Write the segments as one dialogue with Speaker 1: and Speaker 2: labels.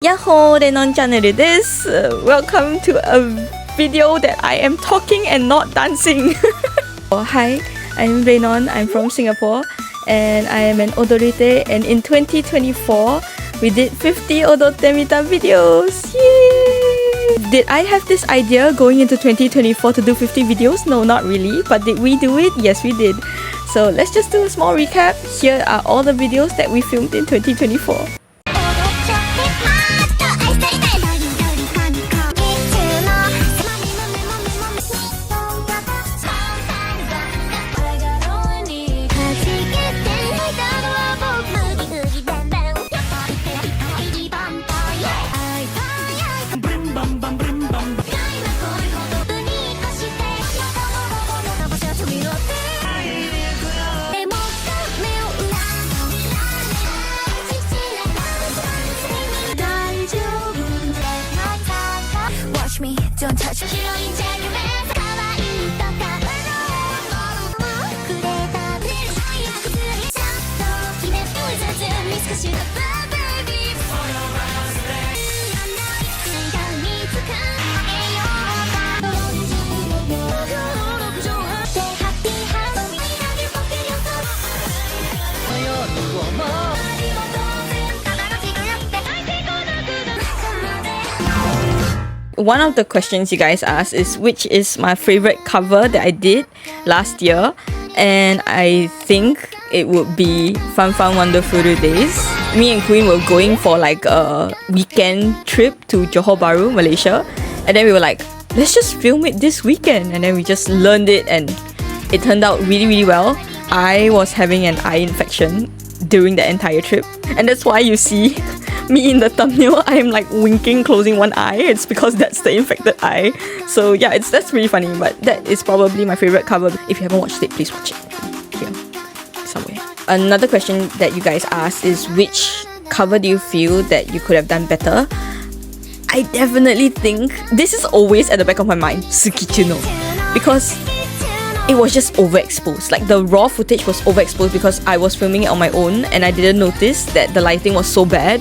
Speaker 1: Yahoo! Renon channel this. Welcome to a video that I am talking and not dancing. Hi, I'm Renon. I'm from Singapore and I am an Odottemita, and in 2024 we did 50 Odottemita videos. Yay! Did I have this idea going into 2024 to do 50 videos? No, not really. But did we do it? Yes, we did. So let's just do a small recap. Here are all the videos that we filmed in 2024.
Speaker 2: Don't touch me.
Speaker 1: One of the questions you guys asked is which is my favorite cover that I did last year, and I think it would be Fun Fun Wonderful Days. Me and Kuiin were going for like a weekend trip to Johor Bahru, Malaysia, and then we were like, let's just film it this weekend, and then we just learned it and it turned out really well. I was having an eye infection during the entire trip, and that's why you see me in the thumbnail, I am like winking, closing one eye. It's because that's the infected eye. So yeah, that's really funny, but that is probably my favorite cover. If you haven't watched it, please watch it here somewhere. Another question that you guys asked is which cover do you feel that you could have done better? I definitely think this is always at the back of my mind, Tsukichuno, because it was just overexposed. Like the raw footage was overexposed because I was filming it on my own and I didn't notice that the lighting was so bad.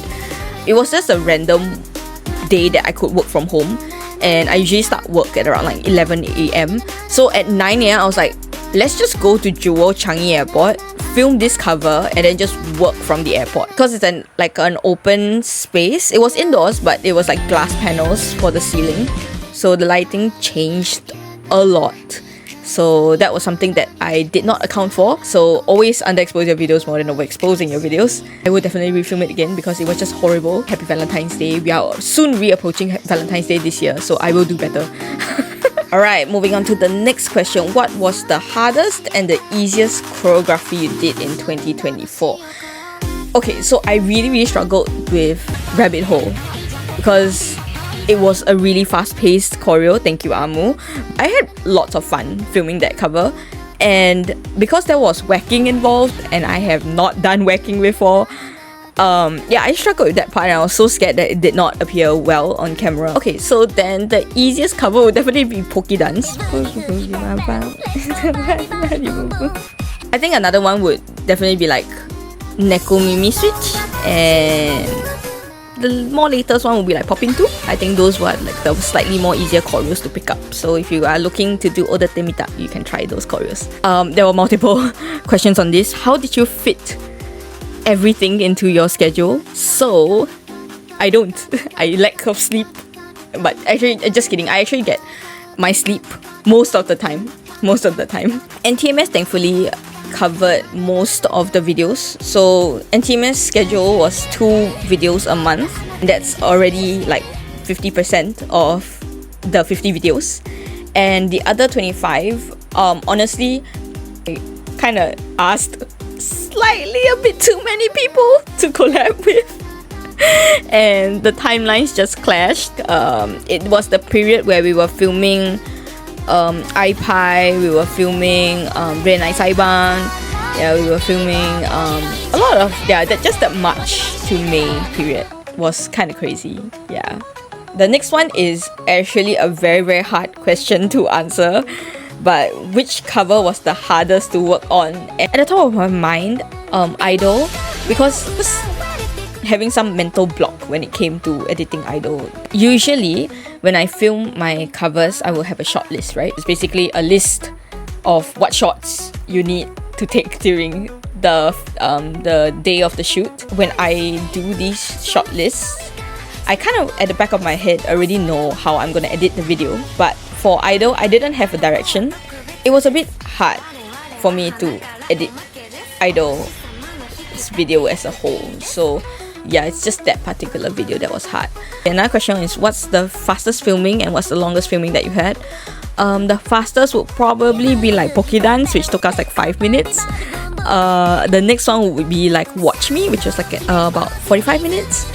Speaker 1: It was just a random day that I could work from home, and I usually start work at around like 11 a.m. So at 9 a.m. I was like, let's just go to Johor Changi Airport, film this cover, and then just work from the airport. Because it's an open space. It was indoors, but it was like glass panels for the ceiling. So the lighting changed a lot. So that was something that I did not account for. So always underexpose your videos more than overexposing your videos. I will definitely refilm it again because it was just horrible. Happy Valentine's Day. We are soon re-approaching Valentine's Day this year, so I will do better. Alright, moving on to the next question. What was the hardest and the easiest choreography you did in 2024? Okay, so I really struggled with Rabbit Hole because it was a really fast-paced choreo. Thank you, Amu. I had lots of fun filming that cover, and because there was whacking involved and I have not done whacking before, yeah, I struggled with that part and I was so scared that it did not appear well on camera. Okay, so then the easiest cover would definitely be Poki Dance. I think another one would definitely be like Neko Mimi Switch, and the more latest one will be like Popping 2. I think those were like the slightly more easier choreos to pick up. So if you are looking to do Odottemita, you can try those choreos. There were multiple questions on this. How did you fit everything into your schedule? So I don't. I lack of sleep. But actually, just kidding. I actually get my sleep most of the time. NTMS thankfully covered most of the videos. So NTMS schedule was 2 videos a month. That's already like 50% of the 50 videos. And the other 25, honestly, I kind of asked slightly a bit too many people to collab with. And the timelines just clashed. It was the period where we were filming iPie, we were filming Renai Saiban, yeah, we were filming a lot of, yeah, just that March to May period was kind of crazy, yeah. The next one is actually a very hard question to answer, but which cover was the hardest to work on? At the top of my mind, Idol, because having some mental block when it came to editing Idol. Usually, when I film my covers, I will have a short list, right? It's basically a list of what shots you need to take during the day of the shoot. When I do these short lists, I kind of at the back of my head already know how I'm gonna edit the video. But for Idol, I didn't have a direction. It was a bit hard for me to edit Idol's video as a whole. So yeah, it's just that particular video that was hard. Another question is, what's the fastest filming and what's the longest filming that you had? The fastest would probably be like Poke Dance, which took us like 5 minutes. The next one would be like Watch Me, which was like about 45 minutes.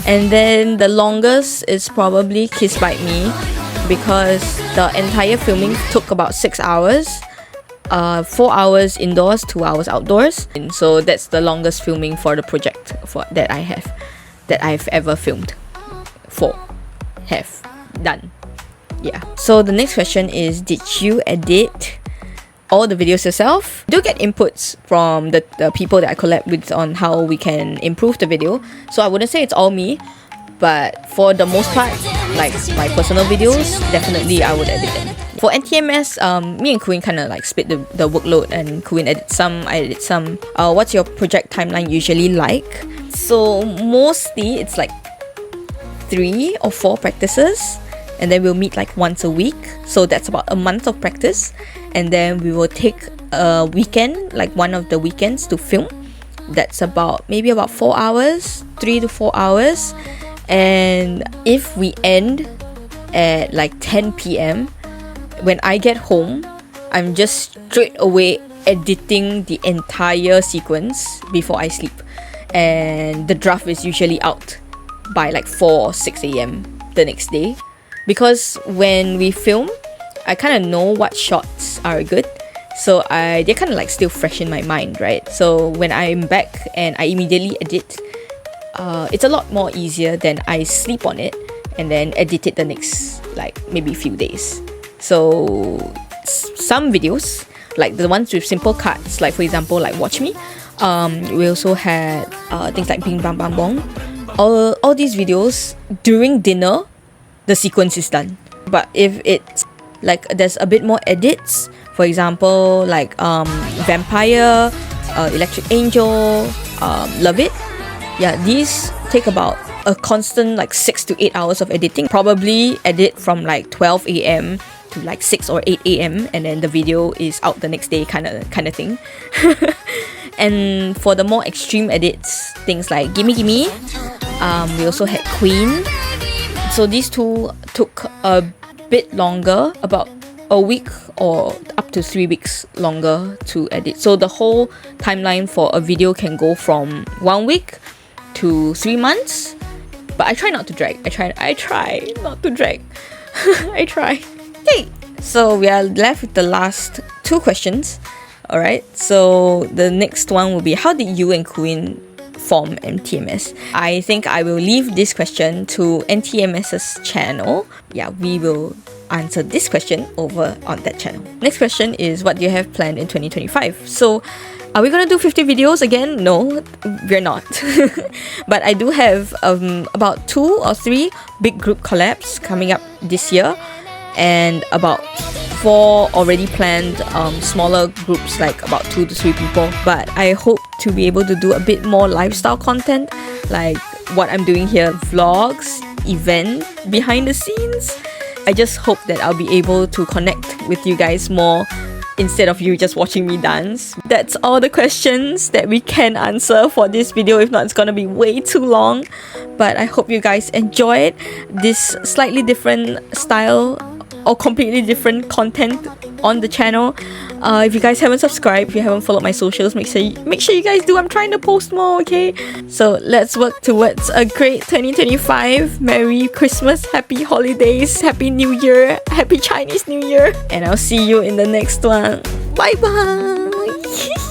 Speaker 1: And then the longest is probably Kiss Bite Me, because the entire filming took about 6 hours. 4 hours indoors, 2 hours outdoors. And so that's the longest filming for the project that I've ever filmed have done. Yeah. So the next question is, did you edit all the videos yourself? Do get inputs from the people that I collab with on how we can improve the video. So I wouldn't say it's all me, but for the most part, like my personal videos, definitely I would edit them. For NTMS, me and Kuiin kind of like split the workload, and Kuiin edits some, I edit some. What's your project timeline usually like? So mostly it's like 3 or 4 practices, and then we'll meet like once a week. So that's about a month of practice, and then we will take a weekend, like one of the weekends, to film. That's maybe about 4 hours, 3 to 4 hours. And if we end at like 10 p.m, when I get home, I'm just straight away editing the entire sequence before I sleep. And the draft is usually out by like 4 or 6 a.m. the next day. Because when we film, I kind of know what shots are good. So they're kind of like still fresh in my mind, right? So when I'm back and I immediately edit, it's a lot more easier than I sleep on it and then edit it the next like maybe few days. So some videos, like the ones with simple cuts, like for example like Watch Me, we also had things like Bing Bang Bang Bong. All these videos, during dinner the sequence is done. But if it's like there's a bit more edits, for example like Vampire, Electric Angel, Love It, yeah, these take about a constant like 6 to 8 hours of editing. Probably edit from like 12 a.m. to like 6 or 8 a.m. and then the video is out the next day kind of thing. And for the more extreme edits, things like Gimme Gimme, we also had Kuiin. So these two took a bit longer, about a week or up to 3 weeks longer to edit. So the whole timeline for a video can go from 1 week to 3 months. But I try not to drag. I try not to drag. I try. Okay, so we are left with the last 2 questions. Alright, so the next one will be, how did you and Kuiin form NTMS? I think I will leave this question to NTMS's channel. Yeah, we will answer this question over on that channel. Next question is, what do you have planned in 2025? So are we gonna do 50 videos again? No, we're not. But I do have about 2 or 3 big group collabs coming up this year, and about 4 already planned smaller groups, like about 2 to 3 people. But I hope to be able to do a bit more lifestyle content, like what I'm doing here, vlogs, event behind the scenes. I just hope that I'll be able to connect with you guys more instead of you just watching me dance. That's all the questions that we can answer for this video. If not, it's gonna be way too long. But I hope you guys enjoyed this slightly different style or completely different content on the channel. If you guys haven't subscribed, if you haven't followed my socials, make sure you guys do. I'm trying to post more, okay? So let's work towards a great 2025. Merry Christmas, Happy Holidays, Happy New Year, Happy Chinese New Year, and I'll see you in the next one. Bye bye.